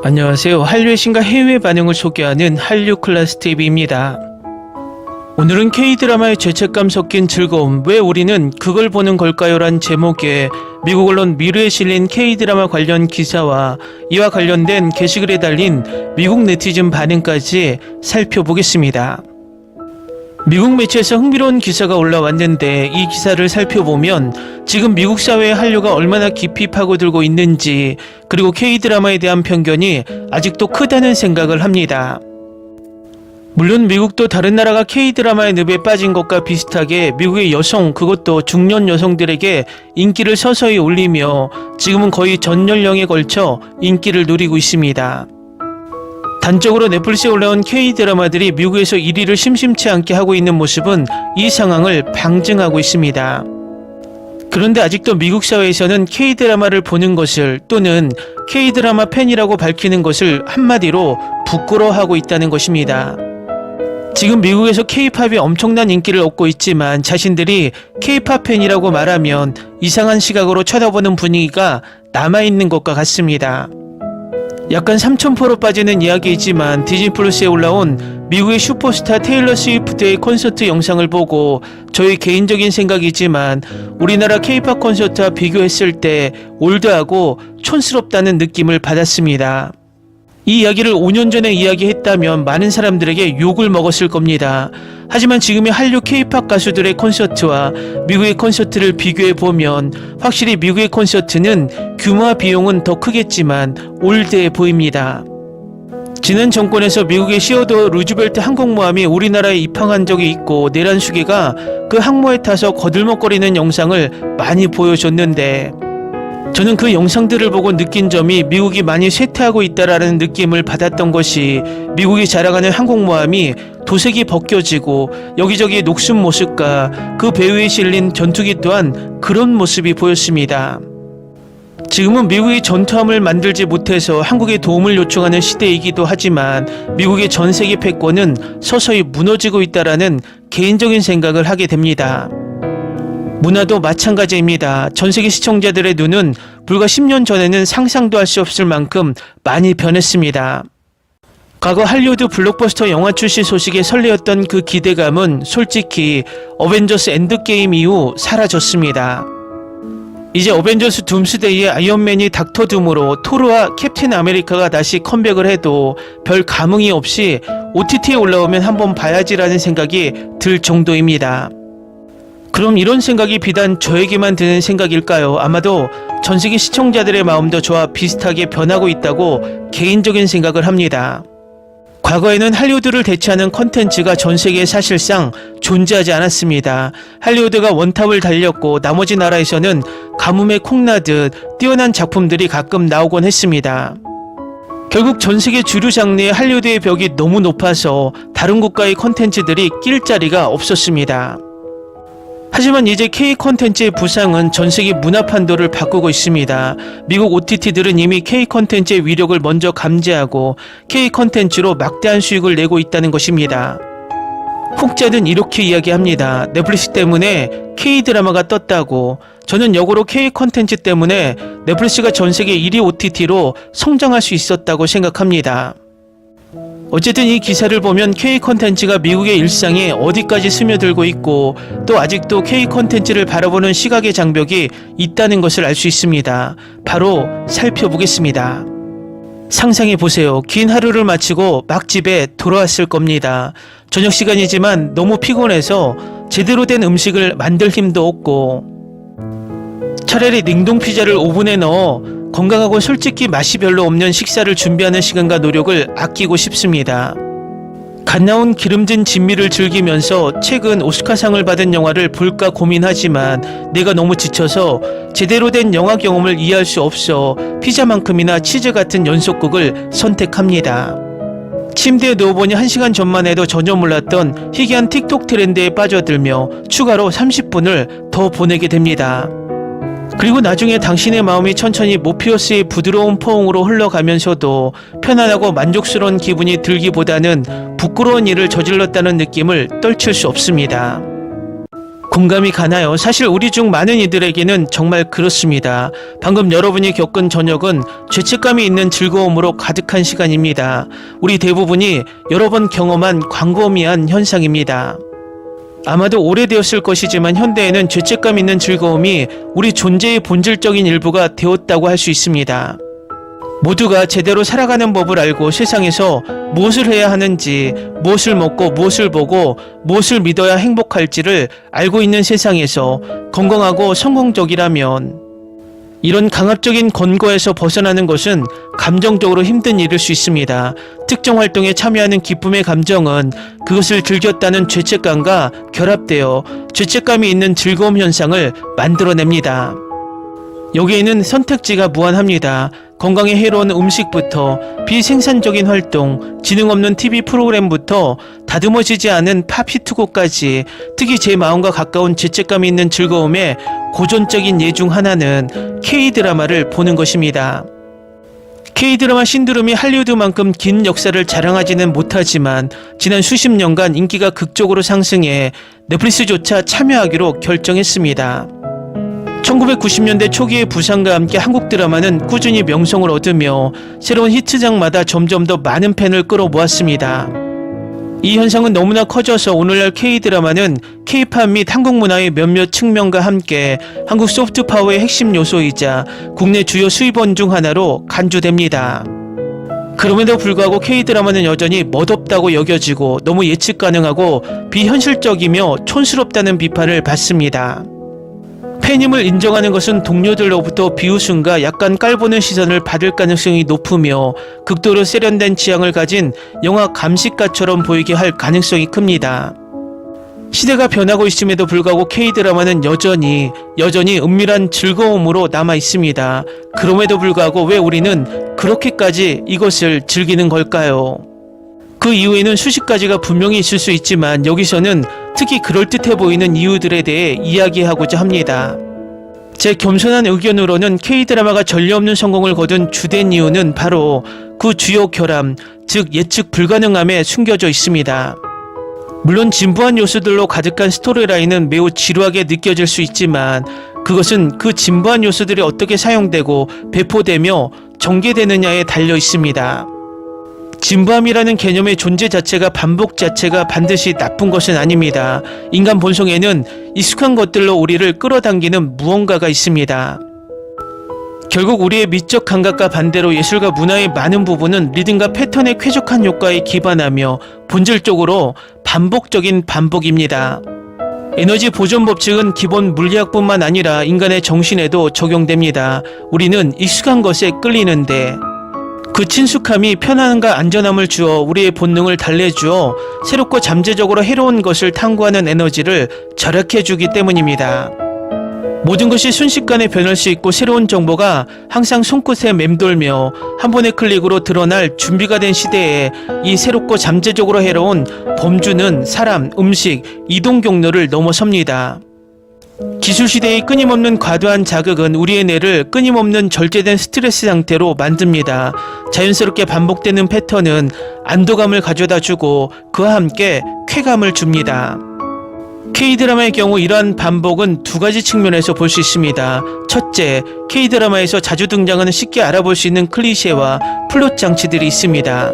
안녕하세요. 한류의 신과 해외 반응을 소개하는 한류 클래스 TV입니다. 오늘은 K드라마의 죄책감 섞인 즐거움, 왜 우리는 그걸 보는 걸까요? 란 제목의 미국 언론 미르에 실린 K드라마 관련 기사와 이와 관련된 게시글에 달린 미국 네티즌 반응까지 살펴보겠습니다. 미국 매체에서 흥미로운 기사가 올라왔는데 이 기사를 살펴보면 지금 미국 사회의 한류가 얼마나 깊이 파고들고 있는지, 그리고 K드라마에 대한 편견이 아직도 크다는 생각을 합니다. 물론 미국도 다른 나라가 K드라마의 늪에 빠진 것과 비슷하게 미국의 여성, 그것도 중년 여성들에게 인기를 서서히 올리며 지금은 거의 전 연령에 걸쳐 인기를 누리고 있습니다. 단적으로 넷플릭스에 올라온 K드라마들이 미국에서 1위를 심심치 않게 하고 있는 모습은 이 상황을 방증하고 있습니다. 그런데 아직도 미국 사회에서는 K드라마를 보는 것을, 또는 K드라마 팬이라고 밝히는 것을 한마디로 부끄러워하고 있다는 것입니다. 지금 미국에서 K-팝이 엄청난 인기를 얻고 있지만 자신들이 K-팝 팬이라고 말하면 이상한 시각으로 쳐다보는 분위기가 남아있는 것과 같습니다. 약간 삼천포로 빠지는 이야기이지만 디즈니 플러스에 올라온 미국의 슈퍼스타 테일러 스위프트의 콘서트 영상을 보고 저의 개인적인 생각이지만 우리나라 K-팝 콘서트와 비교했을 때 올드하고 촌스럽다는 느낌을 받았습니다. 이 이야기를 5년 전에 이야기했다면 많은 사람들에게 욕을 먹었을 겁니다. 하지만 지금의 한류 K-팝 가수들의 콘서트와 미국의 콘서트를 비교해보면 확실히 미국의 콘서트는 규모와 비용은 더 크겠지만 올드해 보입니다. 지난 정권에서 미국의 시어도 루즈벨트 항공모함이 우리나라에 입항한 적이 있고 내란수계가 그 항모에 타서 거들먹거리는 영상을 많이 보여줬는데, 저는 그 영상들을 보고 느낀 점이 미국이 많이 쇠퇴하고 있다라는 느낌을 받았던 것이, 미국이 자랑하는 항공모함이 도색이 벗겨지고 여기저기 녹슨 모습과 그 배후에 실린 전투기 또한 그런 모습이 보였습니다. 지금은 미국이 전투함을 만들지 못해서 한국에 도움을 요청하는 시대이기도 하지만 미국의 전세계 패권은 서서히 무너지고 있다라는 개인적인 생각을 하게 됩니다. 문화도 마찬가지입니다. 전세계 시청자들의 눈은 불과 10년 전에는 상상도 할 수 없을 만큼 많이 변했습니다. 과거 할리우드 블록버스터 영화 출시 소식에 설레었던 그 기대감은 솔직히 어벤져스 엔드게임 이후 사라졌습니다. 이제 어벤져스 둠스데이의 아이언맨이 닥터 둠으로 토르와 캡틴 아메리카가 다시 컴백을 해도 별 감흥이 없이 OTT에 올라오면 한번 봐야지라는 생각이 들 정도입니다. 그럼 이런 생각이 비단 저에게만 드는 생각일까요? 아마도 전세계 시청자들의 마음도 저와 비슷하게 변하고 있다고 개인적인 생각을 합니다. 과거에는 할리우드를 대체하는 컨텐츠가 전세계에 사실상 존재하지 않았습니다. 할리우드가 원탑을 달렸고 나머지 나라에서는 가뭄에 콩나듯 뛰어난 작품들이 가끔 나오곤 했습니다. 결국 전세계 주류 장르의 할리우드의 벽이 너무 높아서 다른 국가의 컨텐츠들이 낄 자리가 없었습니다. 하지만 이제 K 콘텐츠의 부상은 전세계 문화 판도를 바꾸고 있습니다. 미국 OTT들은 이미 K 콘텐츠의 위력을 먼저 감지하고 K 콘텐츠로 막대한 수익을 내고 있다는 것입니다. 혹자는 이렇게 이야기합니다. 넷플릭스 때문에 K 드라마가 떴다고. 저는 역으로 K 콘텐츠 때문에 넷플릭스가 전세계 1위 OTT로 성장할 수 있었다고 생각합니다. 어쨌든 이 기사를 보면 K 콘텐츠가 미국의 일상에 어디까지 스며들고 있고 또 아직도 K 콘텐츠를 바라보는 시각의 장벽이 있다는 것을 알 수 있습니다. 바로 살펴보겠습니다. 상상해보세요. 긴 하루를 마치고 막 집에 돌아왔을 겁니다. 저녁 시간이지만 너무 피곤해서 제대로 된 음식을 만들 힘도 없고, 차라리 냉동 피자를 오븐에 넣어 건강하고 솔직히 맛이 별로 없는 식사를 준비하는 시간과 노력을 아끼고 싶습니다. 갓 나온 기름진 진미를 즐기면서 최근 오스카상을 받은 영화를 볼까 고민하지만 내가 너무 지쳐서 제대로 된 영화 경험을 이해할 수 없어 피자만큼이나 치즈 같은 연속극을 선택합니다. 침대에 누워보니 1시간 전만 해도 전혀 몰랐던 희귀한 틱톡 트렌드에 빠져들며 추가로 30분을 더 보내게 됩니다. 그리고 나중에 당신의 마음이 천천히 모피어스의 부드러운 포옹으로 흘러가면서도 편안하고 만족스러운 기분이 들기보다는 부끄러운 일을 저질렀다는 느낌을 떨칠 수 없습니다. 공감이 가나요? 사실 우리 중 많은 이들에게는 정말 그렇습니다. 방금 여러분이 겪은 저녁은 죄책감이 있는 즐거움으로 가득한 시간입니다. 우리 대부분이 여러 번 경험한 광범위한 현상입니다. 아마도 오래되었을 것이지만 현대에는 죄책감 있는 즐거움이 우리 존재의 본질적인 일부가 되었다고 할 수 있습니다. 모두가 제대로 살아가는 법을 알고 세상에서 무엇을 해야 하는지, 무엇을 먹고 무엇을 보고 무엇을 믿어야 행복할지를 알고 있는 세상에서 건강하고 성공적이라면 이런 강압적인 권고에서 벗어나는 것은 감정적으로 힘든 일일 수 있습니다. 특정 활동에 참여하는 기쁨의 감정은 그것을 즐겼다는 죄책감과 결합되어 죄책감이 있는 즐거움 현상을 만들어냅니다. 여기에는 선택지가 무한합니다. 건강에 해로운 음식부터 비생산적인 활동, 지능 없는 TV 프로그램부터 다듬어지지 않은 팝 히트곡까지, 특히 제 마음과 가까운 죄책감이 있는 즐거움의 고전적인 예 중 하나는 K-드라마를 보는 것입니다. K-드라마 신드롬이 할리우드만큼 긴 역사를 자랑하지는 못하지만 지난 수십 년간 인기가 극적으로 상승해 넷플릭스조차 참여하기로 결정했습니다. 1990년대 초기의 부상과 함께 한국 드라마는 꾸준히 명성을 얻으며 새로운 히트작마다 점점 더 많은 팬을 끌어모았습니다. 이 현상은 너무나 커져서 오늘날 K-드라마는 K-팝 및 한국 문화의 몇몇 측면과 함께 한국 소프트파워의 핵심 요소이자 국내 주요 수입원 중 하나로 간주됩니다. 그럼에도 불구하고 K-드라마는 여전히 멋없다고 여겨지고 너무 예측 가능하고 비현실적이며 촌스럽다는 비판을 받습니다. 팬임을 인정하는 것은 동료들로부터 비웃음과 약간 깔보는 시선을 받을 가능성이 높으며 극도로 세련된 취향을 가진 영화 감식가처럼 보이게 할 가능성이 큽니다. 시대가 변하고 있음에도 불구하고 K-드라마는 여전히 은밀한 즐거움으로 남아 있습니다. 그럼에도 불구하고 왜 우리는 그렇게까지 이것을 즐기는 걸까요? 그 이유에는 수십 가지가 분명히 있을 수 있지만 여기서는 특히 그럴듯해 보이는 이유들에 대해 이야기하고자 합니다. 제 겸손한 의견으로는 K-드라마가 전례 없는 성공을 거둔 주된 이유는 바로 그 주요 결함, 즉 예측 불가능함에 숨겨져 있습니다. 물론 진부한 요소들로 가득한 스토리라인은 매우 지루하게 느껴질 수 있지만 그것은 그 진부한 요소들이 어떻게 사용되고 배포되며 전개되느냐에 달려 있습니다. 진부함이라는 개념의 존재 자체가 반복 자체가 반드시 나쁜 것은 아닙니다. 인간 본성에는 익숙한 것들로 우리를 끌어당기는 무언가가 있습니다. 결국 우리의 미적 감각과 반대로 예술과 문화의 많은 부분은 리듬과 패턴의 쾌적한 효과에 기반하며 본질적으로 반복적인 반복입니다. 에너지 보존 법칙은 기본 물리학뿐만 아니라 인간의 정신에도 적용됩니다. 우리는 익숙한 것에 끌리는데 그 친숙함이 편안함과 안전함을 주어 우리의 본능을 달래주어 새롭고 잠재적으로 해로운 것을 탐구하는 에너지를 절약해주기 때문입니다. 모든 것이 순식간에 변할 수 있고 새로운 정보가 항상 손끝에 맴돌며 한 번의 클릭으로 드러날 준비가 된 시대에 이 새롭고 잠재적으로 해로운 범주는 사람, 음식, 이동 경로를 넘어섭니다. 기술시대의 끊임없는 과도한 자극은 우리의 뇌를 끊임없는 절제된 스트레스 상태로 만듭니다. 자연스럽게 반복되는 패턴은 안도감을 가져다주고 그와 함께 쾌감을 줍니다. K-드라마의 경우 이러한 반복은 두 가지 측면에서 볼 수 있습니다. 첫째, K-드라마에서 자주 등장하는 쉽게 알아볼 수 있는 클리셰와 플롯 장치들이 있습니다.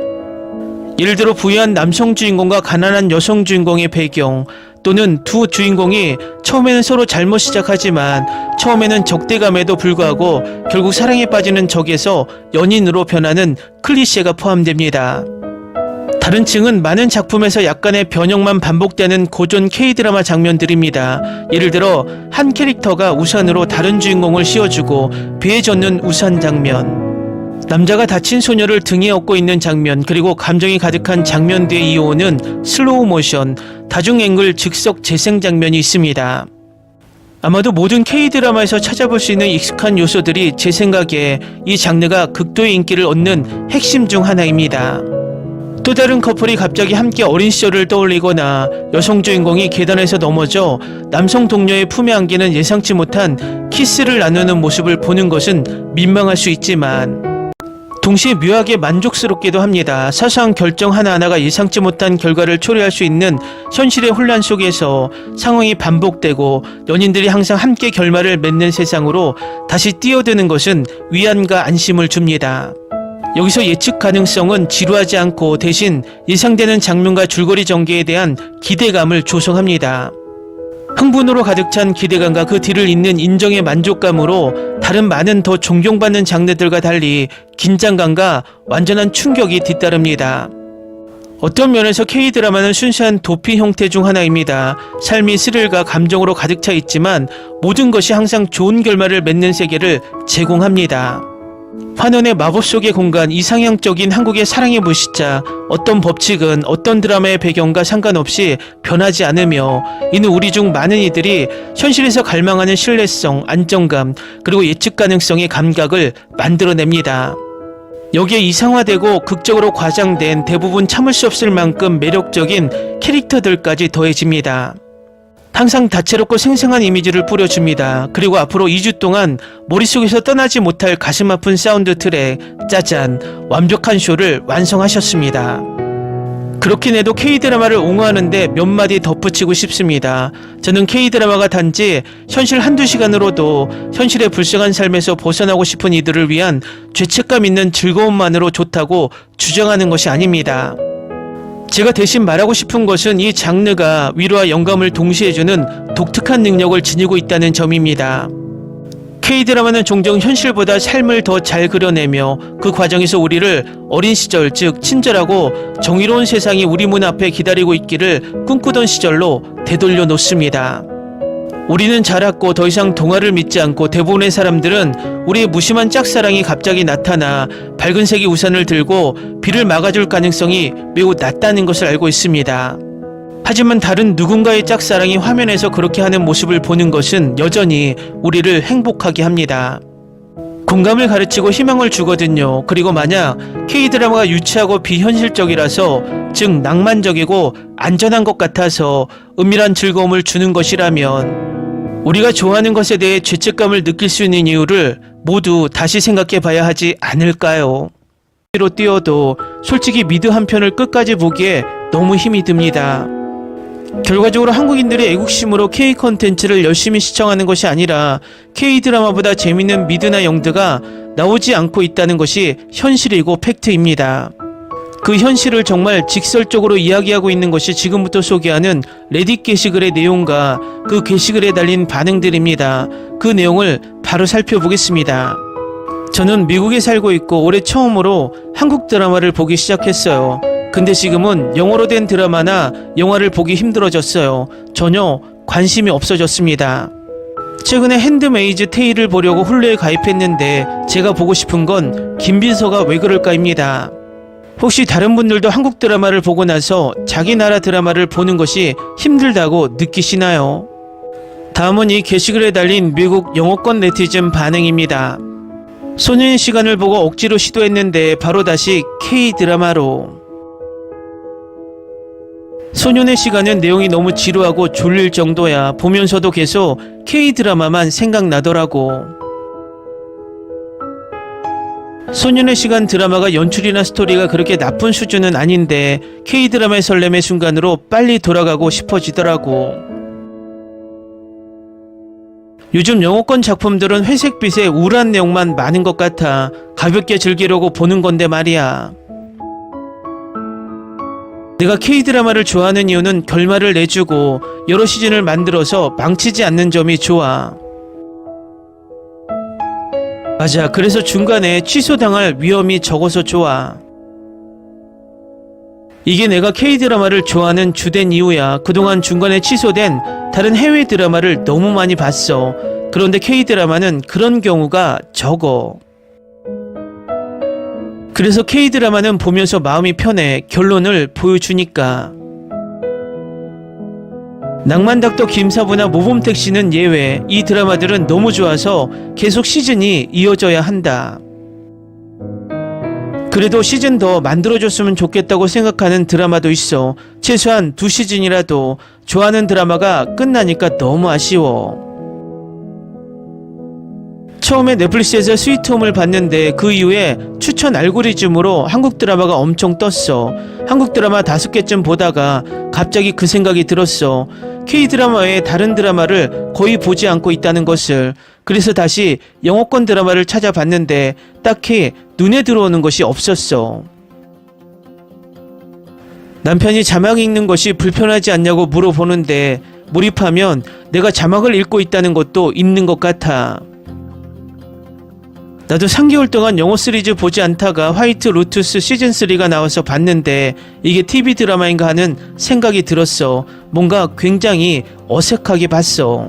예를 들어 부유한 남성 주인공과 가난한 여성 주인공의 배경, 또는 두 주인공이 처음에는 서로 잘못 시작하지만 처음에는 적대감에도 불구하고 결국 사랑에 빠지는 적에서 연인으로 변하는 클리셰가 포함됩니다. 다른 층은 많은 작품에서 약간의 변형만 반복되는 고전 K-드라마 장면들입니다. 예를 들어 한 캐릭터가 우산으로 다른 주인공을 씌워주고 배에 젖는 우산 장면, 남자가 다친 소녀를 등에 업고 있는 장면, 그리고 감정이 가득한 장면 뒤에 이어오는 슬로우 모션, 다중 앵글 즉석 재생 장면이 있습니다. 아마도 모든 K-드라마에서 찾아볼 수 있는 익숙한 요소들이 제 생각에 이 장르가 극도의 인기를 얻는 핵심 중 하나입니다. 또 다른 커플이 갑자기 함께 어린 시절을 떠올리거나 여성 주인공이 계단에서 넘어져 남성 동료의 품에 안기는 예상치 못한 키스를 나누는 모습을 보는 것은 민망할 수 있지만 동시에 묘하게 만족스럽기도 합니다. 사소한 결정 하나하나가 예상치 못한 결과를 초래할 수 있는 현실의 혼란 속에서 상황이 반복되고 연인들이 항상 함께 결말을 맺는 세상으로 다시 뛰어드는 것은 위안과 안심을 줍니다. 여기서 예측 가능성은 지루하지 않고 대신 예상되는 장면과 줄거리 전개에 대한 기대감을 조성합니다. 흥분으로 가득 찬 기대감과 그 뒤를 잇는 인정의 만족감으로 다른 많은 더 존경받는 장르들과 달리 긴장감과 완전한 충격이 뒤따릅니다. 어떤 면에서 K드라마는 순수한 도피 형태 중 하나입니다. 삶이 스릴과 감정으로 가득 차 있지만 모든 것이 항상 좋은 결말을 맺는 세계를 제공합니다. 환원의 마법 속의 공간, 이상향적인 한국의 사랑의 무시자, 어떤 법칙은 어떤 드라마의 배경과 상관없이 변하지 않으며 이는 우리 중 많은 이들이 현실에서 갈망하는 신뢰성, 안정감, 그리고 예측 가능성의 감각을 만들어냅니다. 여기에 이상화되고 극적으로 과장된 대부분 참을 수 없을 만큼 매력적인 캐릭터들까지 더해집니다. 항상 다채롭고 생생한 이미지를 뿌려줍니다. 그리고 앞으로 2주 동안 머릿속에서 떠나지 못할 가슴 아픈 사운드 트랙, 짜잔, 완벽한 쇼를 완성하셨습니다. 그렇긴 해도 K드라마를 옹호하는데 몇 마디 덧붙이고 싶습니다. 저는 K드라마가 단지 현실 한두 시간으로도 현실의 불쌍한 삶에서 벗어나고 싶은 이들을 위한 죄책감 있는 즐거움만으로 좋다고 주장하는 것이 아닙니다. 제가 대신 말하고 싶은 것은 이 장르가 위로와 영감을 동시에 주는 독특한 능력을 지니고 있다는 점입니다. K드라마는 종종 현실보다 삶을 더 잘 그려내며 그 과정에서 우리를 어린 시절, 즉 친절하고 정의로운 세상이 우리 문 앞에 기다리고 있기를 꿈꾸던 시절로 되돌려 놓습니다. 우리는 자랐고 더 이상 동화를 믿지 않고 대부분의 사람들은 우리의 무심한 짝사랑이 갑자기 나타나 밝은 색의 우산을 들고 비를 막아줄 가능성이 매우 낮다는 것을 알고 있습니다. 하지만 다른 누군가의 짝사랑이 화면에서 그렇게 하는 모습을 보는 것은 여전히 우리를 행복하게 합니다. 공감을 가르치고 희망을 주거든요. 그리고 만약 K드라마가 유치하고 비현실적이라서, 즉 낭만적이고 안전한 것 같아서 은밀한 즐거움을 주는 것이라면 우리가 좋아하는 것에 대해 죄책감을 느낄 수 있는 이유를 모두 다시 생각해 봐야 하지 않을까요? 로 뛰어도 솔직히 미드 한 편을 끝까지 보기에 너무 힘이 듭니다. 결과적으로 한국인들의 애국심으로 K 컨텐츠를 열심히 시청하는 것이 아니라 K드라마보다 재밌는 미드나 영드가 나오지 않고 있다는 것이 현실이고 팩트입니다. 그 현실을 정말 직설적으로 이야기하고 있는 것이 지금부터 소개하는 레딧 게시글의 내용과 그 게시글에 달린 반응들입니다. 그 내용을 바로 살펴보겠습니다. 저는 미국에 살고 있고 올해 처음으로 한국 드라마를 보기 시작했어요. 근데 지금은 영어로 된 드라마나 영화를 보기 힘들어졌어요. 전혀 관심이 없어졌습니다. 최근에 핸드메이즈 테일을 보려고 훌루에 가입했는데 제가 보고 싶은 건 김빈서가 왜 그럴까입니다. 혹시 다른 분들도 한국 드라마를 보고 나서 자기 나라 드라마를 보는 것이 힘들다고 느끼시나요? 다음은 이 게시글에 달린 미국 영어권 네티즌 반응입니다. 소년의 시간을 보고 억지로 시도했는데 바로 다시 K드라마로. 소년의 시간은 내용이 너무 지루하고 졸릴 정도야. 보면서도 계속 K드라마만 생각나더라고. 소년의 시간 드라마가 연출이나 스토리가 그렇게 나쁜 수준은 아닌데 K드라마의 설렘의 순간으로 빨리 돌아가고 싶어지더라고. 요즘 영어권 작품들은 회색빛의 우울한 내용만 많은 것 같아 가볍게 즐기려고 보는 건데 말이야. 내가 K드라마를 좋아하는 이유는 결말을 내주고 여러 시즌을 만들어서 망치지 않는 점이 좋아. 맞아. 그래서 중간에 취소당할 위험이 적어서 좋아. 이게 내가 K드라마를 좋아하는 주된 이유야. 그동안 중간에 취소된 다른 해외 드라마를 너무 많이 봤어. 그런데 K드라마는 그런 경우가 적어. 그래서 K드라마는 보면서 마음이 편해. 결론을 보여주니까. 낭만닥터 김사부나 모범택시는 예외. 이 드라마들은 너무 좋아서 계속 시즌이 이어져야 한다. 그래도 시즌 더 만들어줬으면 좋겠다고 생각하는 드라마도 있어. 최소한 2시즌이라도. 좋아하는 드라마가 끝나니까 너무 아쉬워. 처음에 넷플릭스에서 스위트홈을 봤는데 그 이후에 추천 알고리즘으로 한국 드라마가 엄청 떴어. 한국 드라마 5개쯤 보다가 갑자기 그 생각이 들었어. K드라마 외에 다른 드라마를 거의 보지 않고 있다는 것을. 그래서 다시 영어권 드라마를 찾아봤는데 딱히 눈에 들어오는 것이 없었어. 남편이 자막 읽는 것이 불편하지 않냐고 물어보는데 몰입하면 내가 자막을 읽고 있다는 것도 있는 것 같아. 나도 3개월 동안 영어 시리즈 보지 않다가 화이트 로투스 시즌3가 나와서 봤는데 이게 TV 드라마인가 하는 생각이 들었어. 뭔가 굉장히 어색하게 봤어.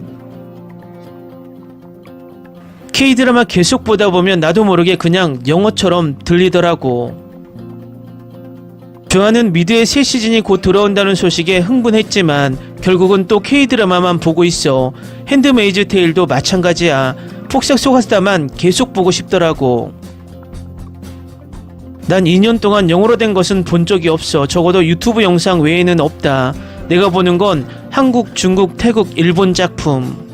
K드라마 계속 보다 보면 나도 모르게 그냥 영어처럼 들리더라고. 좋아하는 미드의 새 시즌이 곧 돌아온다는 소식에 흥분했지만 결국은 또 K드라마만 보고 있어. 핸드메이드 테일도 마찬가지야. 폭삭 속았다만 계속 보고 싶더라고. 난 2년 동안 영어로 된 것은 본 적이 없어. 적어도 유튜브 영상 외에는 없다. 내가 보는 건 한국, 중국, 태국, 일본 작품.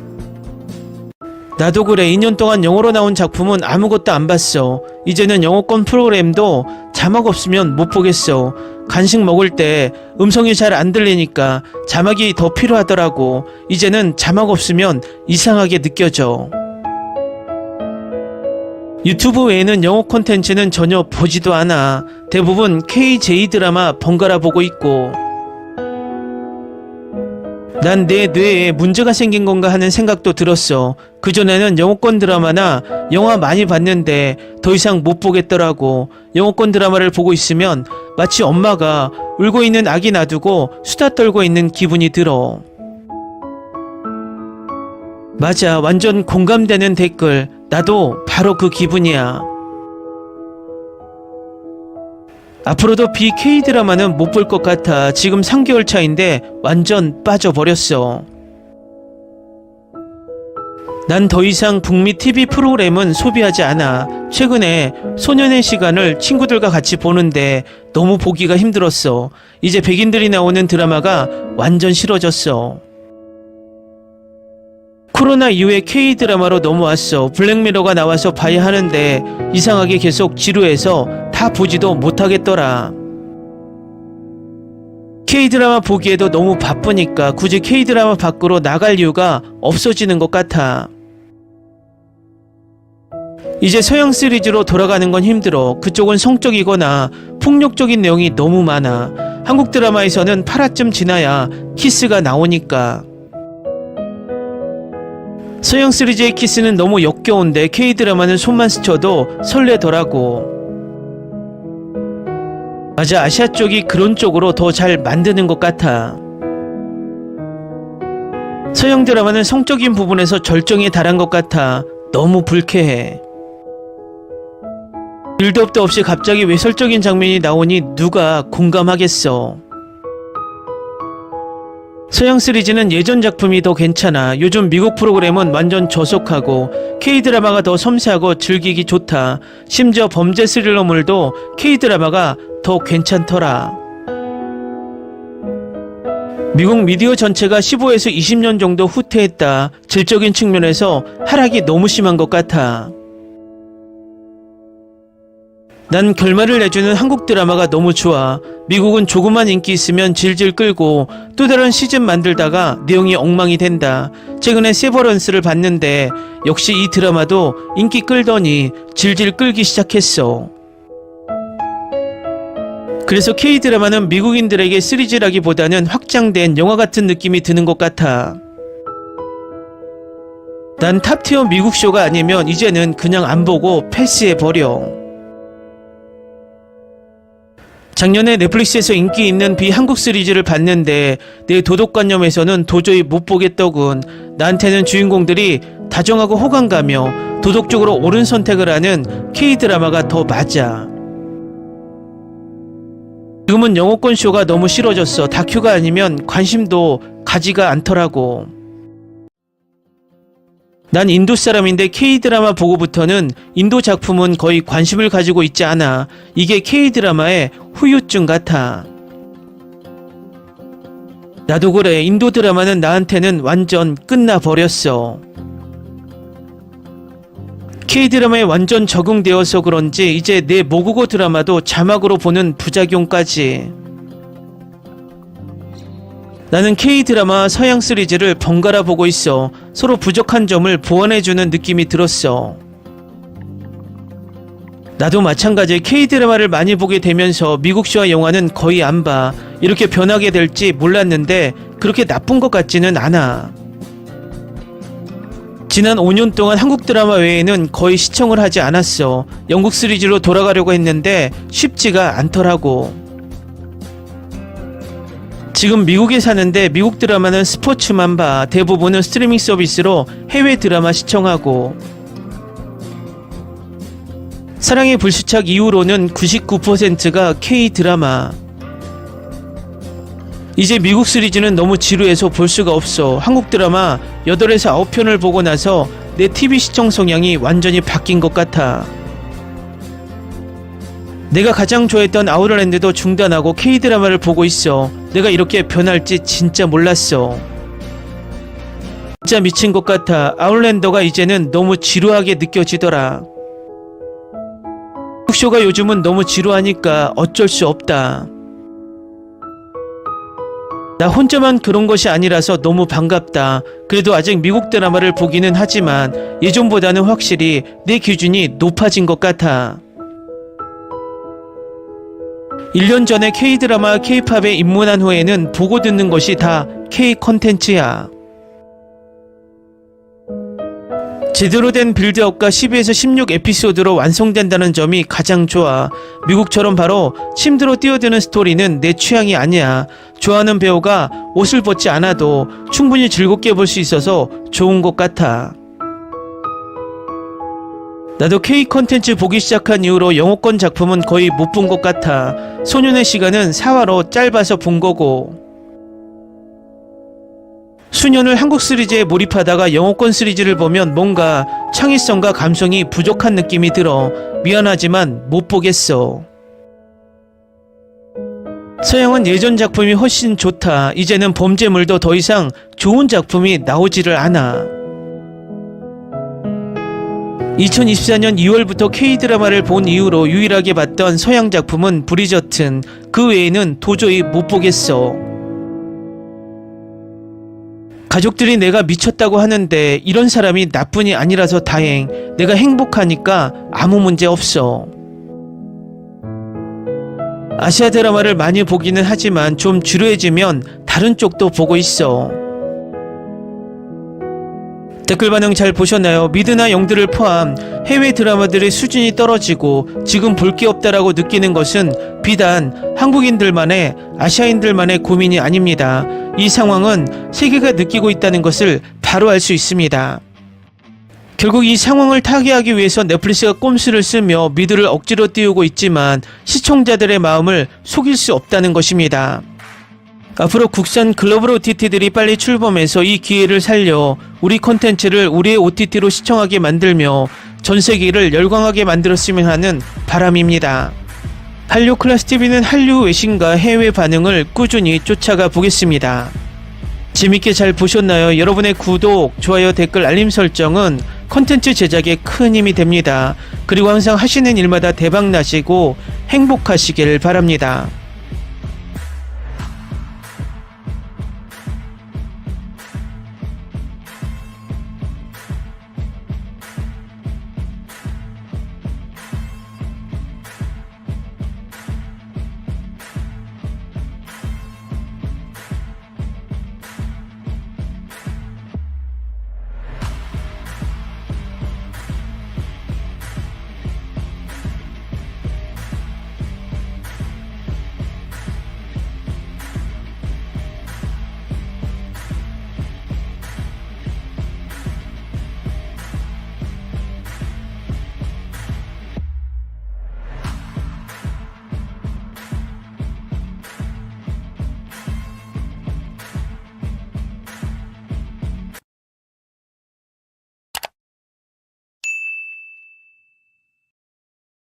나도 그래. 2년 동안 영어로 나온 작품은 아무것도 안 봤어. 이제는 영어권 프로그램도 자막 없으면 못 보겠어. 간식 먹을 때 음성이 잘 안 들리니까 자막이 더 필요하더라고. 이제는 자막 없으면 이상하게 느껴져. 유튜브 외에는 영어 콘텐츠는 전혀 보지도 않아. 대부분 KJ 드라마 번갈아 보고 있고. 난 내 뇌에 문제가 생긴 건가 하는 생각도 들었어. 그전에는 영어권 드라마나 영화 많이 봤는데 더 이상 못 보겠더라고. 영어권 드라마를 보고 있으면 마치 엄마가 울고 있는 아기 놔두고 수다 떨고 있는 기분이 들어. 맞아, 완전 공감되는 댓글. 나도 바로 그 기분이야. 앞으로도 BK 드라마는 못 볼 것 같아. 지금 3개월 차인데 완전 빠져버렸어. 난 더 이상 북미 TV 프로그램은 소비하지 않아. 최근에 소년의 시간을 친구들과 같이 보는데 너무 보기가 힘들었어. 이제 백인들이 나오는 드라마가 완전 싫어졌어. 코로나 이후에 K드라마로 넘어왔어. 블랙미러가 나와서 봐야 하는데 이상하게 계속 지루해서 다 보지도 못하겠더라. K드라마 보기에도 너무 바쁘니까 굳이 K드라마 밖으로 나갈 이유가 없어지는 것 같아. 이제 서양 시리즈로 돌아가는 건 힘들어. 그쪽은 성적이거나 폭력적인 내용이 너무 많아. 한국 드라마에서는 8화쯤 지나야 키스가 나오니까. 서양 시리즈의 키스는 너무 역겨운데 K드라마는 손만 스쳐도 설레더라고. 맞아, 아시아 쪽이 그런 쪽으로 더 잘 만드는 것 같아. 서양 드라마는 성적인 부분에서 절정에 달한 것 같아. 너무 불쾌해. 빌드업도 없이 갑자기 외설적인 장면이 나오니 누가 공감하겠어. 서양 시리즈는 예전 작품이 더 괜찮아. 요즘 미국 프로그램은 완전 저속하고 K드라마가 더 섬세하고 즐기기 좋다. 심지어 범죄 스릴러물도 K드라마가 더 괜찮더라. 미국 미디어 전체가 15에서 20년 정도 후퇴했다. 질적인 측면에서 하락이 너무 심한 것 같아. 난 결말을 내주는 한국 드라마가 너무 좋아. 미국은 조금만 인기 있으면 질질 끌고 또 다른 시즌 만들다가 내용이 엉망이 된다. 최근에 세버런스를 봤는데 역시 이 드라마도 인기 끌더니 질질 끌기 시작했어. 그래서 K드라마는 미국인들에게 시리즈라기보다는 확장된 영화 같은 느낌이 드는 것 같아. 난 탑티어 미국 쇼가 아니면 이제는 그냥 안 보고 패스해버려. 작년에 넷플릭스에서 인기 있는 비한국 시리즈를 봤는데 내 도덕관념에서는 도저히 못 보겠더군. 나한테는 주인공들이 다정하고 호감가며 도덕적으로 옳은 선택을 하는 K드라마가 더 맞아. 지금은 영어권 쇼가 너무 싫어졌어. 다큐가 아니면 관심도 가지가 않더라고. 난 인도 사람인데 K드라마 보고부터는 인도 작품은 거의 관심을 가지고 있지 않아. 이게 K드라마의 후유증 같아. 나도 그래. 인도 드라마는 나한테는 완전 끝나버렸어. K드라마에 완전 적응되어서 그런지 이제 내 모국어 드라마도 자막으로 보는 부작용까지. 나는 K드라마 서양 시리즈를 번갈아 보고 있어 서로 부족한 점을 보완해주는 느낌이 들었어. 나도 마찬가지 K드라마를 많이 보게 되면서 미국쇼와 영화는 거의 안 봐. 이렇게 변하게 될지 몰랐는데 그렇게 나쁜 것 같지는 않아. 지난 5년 동안 한국 드라마 외에는 거의 시청을 하지 않았어. 영국 시리즈로 돌아가려고 했는데 쉽지가 않더라고. 지금 미국에 사는데 미국 드라마는 스포츠만 봐. 대부분은 스트리밍 서비스로 해외 드라마 시청하고. 사랑의 불시착 이후로는 99%가 K드라마. 이제 미국 시리즈는 너무 지루해서 볼 수가 없어. 한국 드라마 8에서 9편을 보고 나서 내 TV 시청 성향이 완전히 바뀐 것 같아. 내가 가장 좋아했던 아웃랜드도 중단하고 K드라마를 보고 있어. 내가 이렇게 변할지 진짜 몰랐어. 진짜 미친 것 같아. 아웃랜더가 이제는 너무 지루하게 느껴지더라. 쇼가 요즘은 너무 지루하니까 어쩔 수 없다. 나 혼자만 그런 것이 아니라서 너무 반갑다. 그래도 아직 미국 드라마를 보기는 하지만 예전보다는 확실히 내 기준이 높아진 것 같아. 1년 전에 K드라마, K팝에 입문한 후에는 보고 듣는 것이 다 K 컨텐츠야. 제대로 된 빌드업과 12에서 16 에피소드로 완성된다는 점이 가장 좋아. 미국처럼 바로 침대로 뛰어드는 스토리는 내 취향이 아니야. 좋아하는 배우가 옷을 벗지 않아도 충분히 즐겁게 볼 수 있어서 좋은 것 같아. 나도 K 컨텐츠 보기 시작한 이후로 영어권 작품은 거의 못 본 것 같아. 소년의 시간은 4화로 짧아서 본 거고. 수년을 한국 시리즈에 몰입하다가 영어권 시리즈를 보면 뭔가 창의성과 감성이 부족한 느낌이 들어. 미안하지만 못 보겠어. 서양은 예전 작품이 훨씬 좋다. 이제는 범죄물도 더 이상 좋은 작품이 나오지를 않아. 2024년 2월부터 K드라마를 본 이후로 유일하게 봤던 서양 작품은 브리저튼. 그 외에는 도저히 못 보겠어. 가족들이 내가 미쳤다고 하는데 이런 사람이 나뿐이 아니라서 다행. 내가 행복하니까 아무 문제 없어. 아시아 드라마를 많이 보기는 하지만 좀 지루해지면 다른 쪽도 보고 있어. 댓글 반응 잘 보셨나요? 미드나 영드를 포함 해외 드라마들의 수준이 떨어지고 지금 볼 게 없다라고 느끼는 것은 비단 한국인들만의, 아시아인들만의 고민이 아닙니다. 이 상황은 세계가 느끼고 있다는 것을 바로 알 수 있습니다. 결국 이 상황을 타개하기 위해서 넷플릭스가 꼼수를 쓰며 미드를 억지로 띄우고 있지만 시청자들의 마음을 속일 수 없다는 것입니다. 앞으로 국산 글로벌 OTT들이 빨리 출범해서 이 기회를 살려 우리 콘텐츠를 우리의 OTT로 시청하게 만들며 전 세계를 열광하게 만들었으면 하는 바람입니다. 한류 클래스TV는 한류 외신과 해외 반응을 꾸준히 쫓아가 보겠습니다. 재밌게 잘 보셨나요? 여러분의 구독, 좋아요, 댓글, 알림 설정은 콘텐츠 제작에 큰 힘이 됩니다. 그리고 항상 하시는 일마다 대박 나시고 행복하시길 바랍니다.